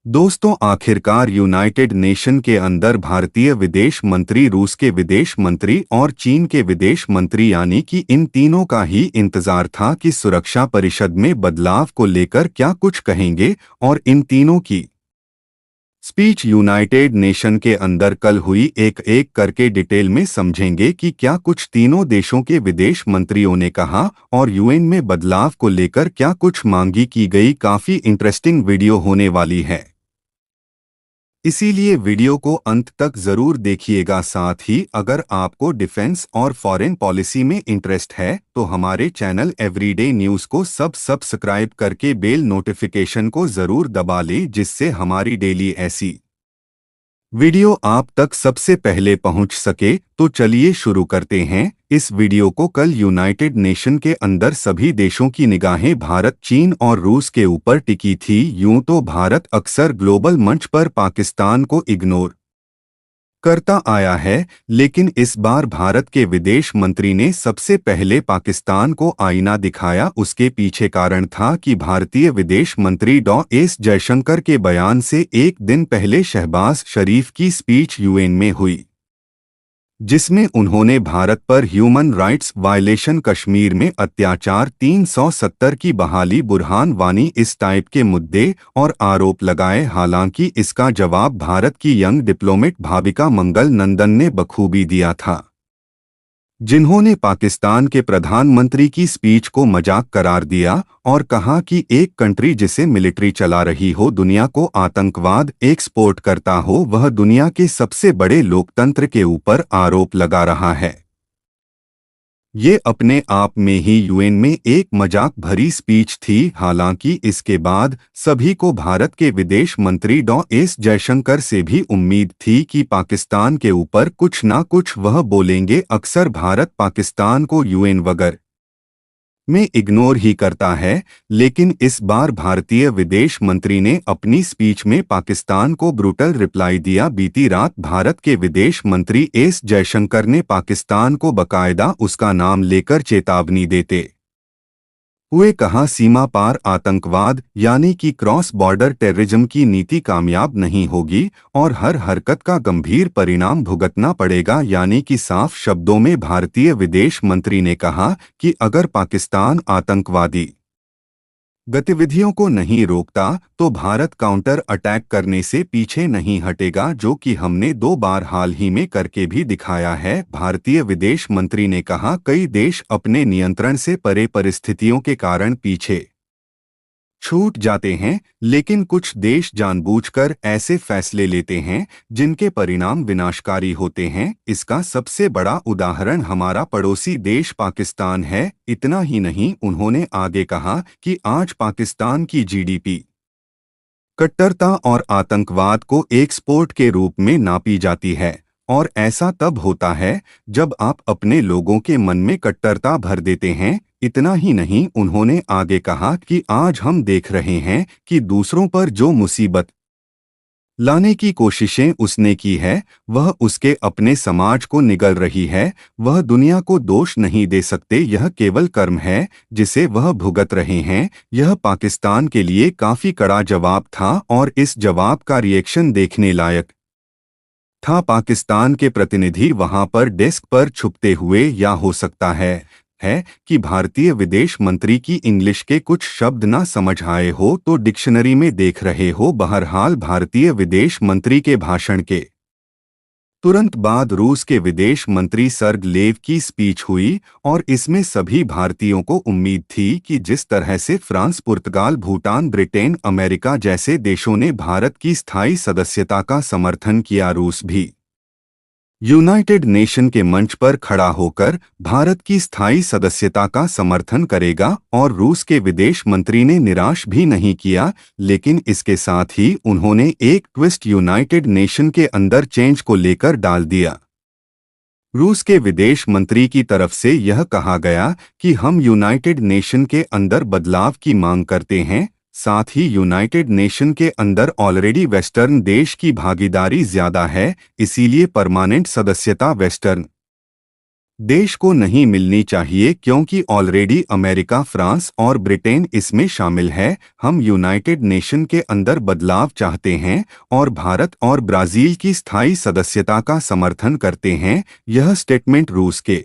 दोस्तों, आखिरकार United nation के अंदर भारतीय विदेश मंत्री, रूस के विदेश मंत्री और चीन के विदेश मंत्री यानी कि इन तीनों का ही इंतजार था कि सुरक्षा परिषद में बदलाव को लेकर क्या कुछ कहेंगे। और इन तीनों की स्पीच यूनाइटेड नेशन के अंदर कल हुई। एक एक करके डिटेल में समझेंगे कि क्या कुछ तीनों देशों के विदेश मंत्रियों ने कहा और यूएन में बदलाव को लेकर क्या कुछ मांगी की गई। काफी इंटरेस्टिंग वीडियो होने वाली है, इसीलिए वीडियो को अंत तक जरूर देखिएगा। साथ ही अगर आपको डिफेंस और फॉरेन पॉलिसी में इंटरेस्ट है तो हमारे चैनल एवरीडे न्यूज को सब्सक्राइब करके बेल नोटिफिकेशन को जरूर दबा लें, जिससे हमारी डेली ऐसी वीडियो आप तक सबसे पहले पहुंच सके। तो चलिए शुरू करते हैं इस वीडियो को। कल यूनाइटेड नेशन के अंदर सभी देशों की निगाहें भारत, चीन और रूस के ऊपर टिकी थी। यूं तो भारत अक्सर ग्लोबल मंच पर पाकिस्तान को इग्नोर करता आया है, लेकिन इस बार भारत के विदेश मंत्री ने सबसे पहले पाकिस्तान को आईना दिखाया। उसके पीछे कारण था कि भारतीय विदेश मंत्री डॉ. एस. जयशंकर के बयान से एक दिन पहले शहबाज शरीफ की स्पीच यूएन में हुई, जिसमें उन्होंने भारत पर ह्यूमन राइट्स वायलेशन, कश्मीर में अत्याचार, 370 की बहाली, बुरहान वानी, इस टाइप के मुद्दे और आरोप लगाए। हालांकि इसका जवाब भारत की यंग डिप्लोमेट भाविका मंगल नंदन ने बखूबी दिया था, जिन्होंने पाकिस्तान के प्रधानमंत्री की स्पीच को मजाक करार दिया और कहा कि एक कंट्री जिसे मिलिट्री चला रही हो, दुनिया को आतंकवाद एक्सपोर्ट करता हो, वह दुनिया के सबसे बड़े लोकतंत्र के ऊपर आरोप लगा रहा है। ये अपने आप में ही यूएन में एक मजाक भरी स्पीच थी। हालांकि इसके बाद सभी को भारत के विदेश मंत्री डॉ. एस. जयशंकर से भी उम्मीद थी कि पाकिस्तान के ऊपर कुछ ना कुछ वह बोलेंगे। अक्सर भारत पाकिस्तान को यूएन वगैरह में इग्नोर ही करता है, लेकिन इस बार भारतीय विदेश मंत्री ने अपनी स्पीच में पाकिस्तान को ब्रूटल रिप्लाई दिया। बीती रात भारत के विदेश मंत्री एस जयशंकर ने पाकिस्तान को बकायदा उसका नाम लेकर चेतावनी देते हुए कहा, सीमा पार आतंकवाद यानी कि क्रॉस बॉर्डर टेररिज्म की नीति कामयाब नहीं होगी और हर हरकत का गंभीर परिणाम भुगतना पड़ेगा। यानी कि साफ शब्दों में भारतीय विदेश मंत्री ने कहा कि अगर पाकिस्तान आतंकवादी गतिविधियों को नहीं रोकता तो भारत काउंटर अटैक करने से पीछे नहीं हटेगा, जो कि हमने 2 बार हाल ही में करके भी दिखाया है। भारतीय विदेश मंत्री ने कहा, कई देश अपने नियंत्रण से परे परिस्थितियों के कारण पीछे छूट जाते हैं, लेकिन कुछ देश जानबूझकर ऐसे फैसले लेते हैं जिनके परिणाम विनाशकारी होते हैं। इसका सबसे बड़ा उदाहरण हमारा पड़ोसी देश पाकिस्तान है। इतना ही नहीं, उन्होंने आगे कहा कि आज पाकिस्तान की जीडीपी कट्टरता और आतंकवाद को एक्सपोर्ट के रूप में नापी जाती है, और ऐसा तब होता है जब आप अपने लोगों के मन में कट्टरता भर देते हैं। इतना ही नहीं, उन्होंने आगे कहा कि आज हम देख रहे हैं कि दूसरों पर जो मुसीबत लाने की कोशिशें उसने की है, वह उसके अपने समाज को निगल रही है। वह दुनिया को दोष नहीं दे सकते, यह केवल कर्म है जिसे वह भुगत रहे हैं। यह पाकिस्तान के लिए काफी कड़ा जवाब था और इस जवाब का रिएक्शन देखने लायक था। पाकिस्तान के प्रतिनिधि वहां पर डेस्क पर छुपते हुए, या हो सकता है कि भारतीय विदेश मंत्री की इंग्लिश के कुछ शब्द ना समझ आए हो तो डिक्शनरी में देख रहे हो। बहरहाल भारतीय विदेश मंत्री के भाषण के तुरंत बाद रूस के विदेश मंत्री सर्गेई की स्पीच हुई और इसमें सभी भारतीयों को उम्मीद थी कि जिस तरह से फ्रांस, पुर्तगाल, भूटान, ब्रिटेन, अमेरिका जैसे देशों ने भारत की स्थायी सदस्यता का समर्थन किया, रूस भी यूनाइटेड नेशन के मंच पर खड़ा होकर भारत की स्थायी सदस्यता का समर्थन करेगा। और रूस के विदेश मंत्री ने निराश भी नहीं किया, लेकिन इसके साथ ही उन्होंने एक ट्विस्ट यूनाइटेड नेशन के अंदर चेंज को लेकर डाल दिया। रूस के विदेश मंत्री की तरफ से यह कहा गया कि हम यूनाइटेड नेशन के अंदर बदलाव की मांग करते हैं। साथ ही यूनाइटेड नेशन के अंदर ऑलरेडी वेस्टर्न देश की भागीदारी ज्यादा है, इसीलिए परमानेंट सदस्यता वेस्टर्न देश को नहीं मिलनी चाहिए क्योंकि ऑलरेडी अमेरिका, फ्रांस और ब्रिटेन इसमें शामिल है। हम यूनाइटेड नेशन के अंदर बदलाव चाहते हैं और भारत और ब्राजील की स्थायी सदस्यता का समर्थन करते हैं। यह स्टेटमेंट रूस के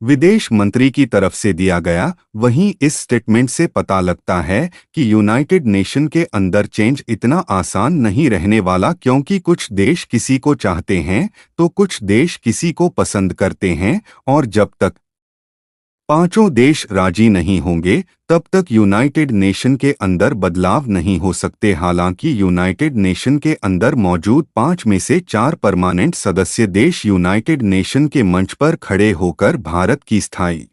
विदेश मंत्री की तरफ से दिया गया। वहीं इस स्टेटमेंट से पता लगता है कि यूनाइटेड नेशन के अंदर चेंज इतना आसान नहीं रहने वाला, क्योंकि कुछ देश किसी को चाहते हैं तो कुछ देश किसी को पसंद करते हैं, और जब तक पांचों देश राजी नहीं होंगे तब तक यूनाइटेड नेशन के अंदर बदलाव नहीं हो सकते। हालांकि यूनाइटेड नेशन के अंदर मौजूद 5 में से 4 परमानेंट सदस्य देश यूनाइटेड नेशन के मंच पर खड़े होकर भारत की स्थायी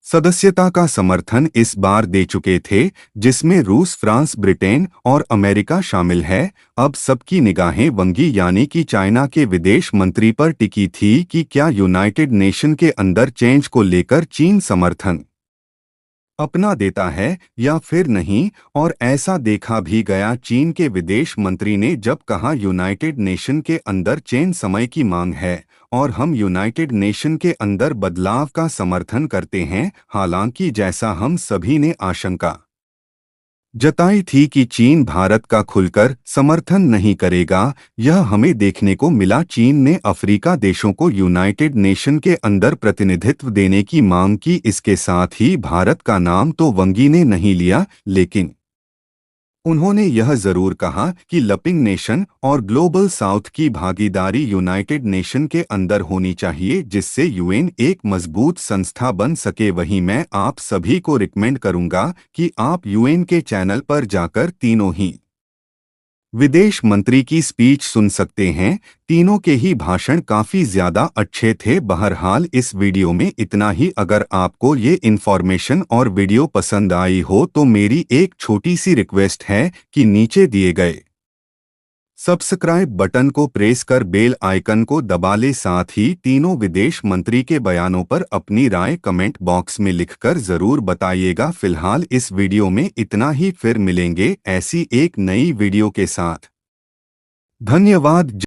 सदस्यता का समर्थन इस बार दे चुके थे, जिसमें रूस, फ्रांस, ब्रिटेन और अमेरिका शामिल है। अब सबकी निगाहें वंगी यानी कि चाइना के विदेश मंत्री पर टिकी थी कि क्या यूनाइटेड नेशन के अंदर चेंज को लेकर चीन समर्थन अपना देता है या फिर नहीं। और ऐसा देखा भी गया। चीन के विदेश मंत्री ने जब कहा यूनाइटेड नेशन के अंदर चेंज समय की मांग है और हम यूनाइटेड नेशन के अंदर बदलाव का समर्थन करते हैं। हालांकि जैसा हम सभी ने आशंका जताई थी कि चीन भारत का खुलकर समर्थन नहीं करेगा, यह हमें देखने को मिला। चीन ने अफ्रीका देशों को यूनाइटेड नेशन के अंदर प्रतिनिधित्व देने की मांग की। इसके साथ ही भारत का नाम तो वंगी ने नहीं लिया, लेकिन उन्होंने यह जरूर कहा कि लपिंग नेशन और ग्लोबल साउथ की भागीदारी यूनाइटेड नेशन के अंदर होनी चाहिए, जिससे यूएन एक मजबूत संस्था बन सके। वहीं मैं आप सभी को रिकमेंड करूंगा कि आप यूएन के चैनल पर जाकर तीनों ही विदेश मंत्री की स्पीच सुन सकते हैं। तीनों के ही भाषण काफी ज्यादा अच्छे थे। बहरहाल इस वीडियो में इतना ही। अगर आपको ये इन्फॉर्मेशन और वीडियो पसंद आई हो तो मेरी एक छोटी सी रिक्वेस्ट है कि नीचे दिए गए सब्सक्राइब बटन को प्रेस कर बेल आइकन को दबा ले। साथ ही तीनों विदेश मंत्री के बयानों पर अपनी राय कमेंट बॉक्स में लिखकर जरूर बताइएगा। फिलहाल इस वीडियो में इतना ही, फिर मिलेंगे ऐसी एक नई वीडियो के साथ। धन्यवाद।